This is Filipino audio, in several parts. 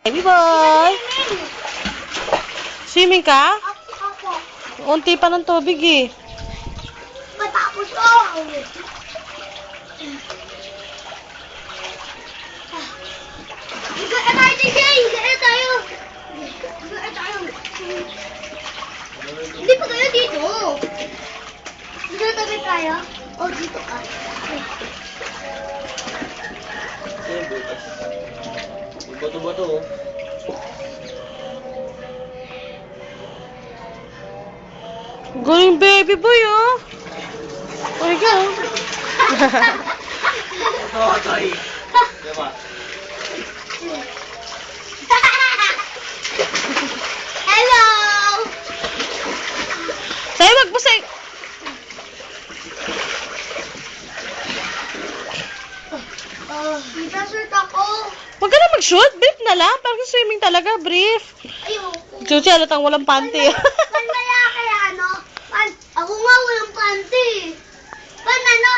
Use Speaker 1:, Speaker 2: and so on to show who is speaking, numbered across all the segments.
Speaker 1: Baby boy! Swimming ka?
Speaker 2: Ako.
Speaker 1: Unti pa ng tubig eh.
Speaker 2: Matapos ako. Higa tayo, DJ! Higa tayo! Higa tayo! Hindi pa kayo dito. Dito tabi tayo? O, dito ka.
Speaker 3: Bato-bato oh.
Speaker 1: Galing baby boy oh. Oh, go.
Speaker 3: Oh, sorry. Diba?
Speaker 2: Hello!
Speaker 1: Sa'yo magbusay.
Speaker 2: Tita, shirt ako.
Speaker 1: Huwag ka na mag-shoot. Brief na lang. Parang swimming talaga. Brief.
Speaker 2: Ayoko.
Speaker 1: Chuchi, halatang walang panty.
Speaker 2: Panmaya kaya ano? Ako nga walang panty. Ano?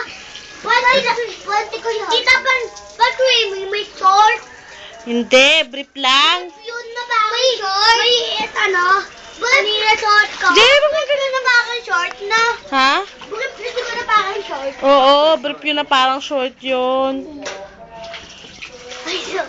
Speaker 2: Panty ko yun. Tita, may short?
Speaker 1: Hindi. Brief lang.
Speaker 2: Yun na ba may short? May ano? Kanina short ko.
Speaker 1: Jay, wag
Speaker 2: Bakit na na ba aking short na?
Speaker 1: Ha?
Speaker 2: Bakit ko na ba aking short?
Speaker 1: Oo. Brief yun na parang short yun.
Speaker 2: Ay, so.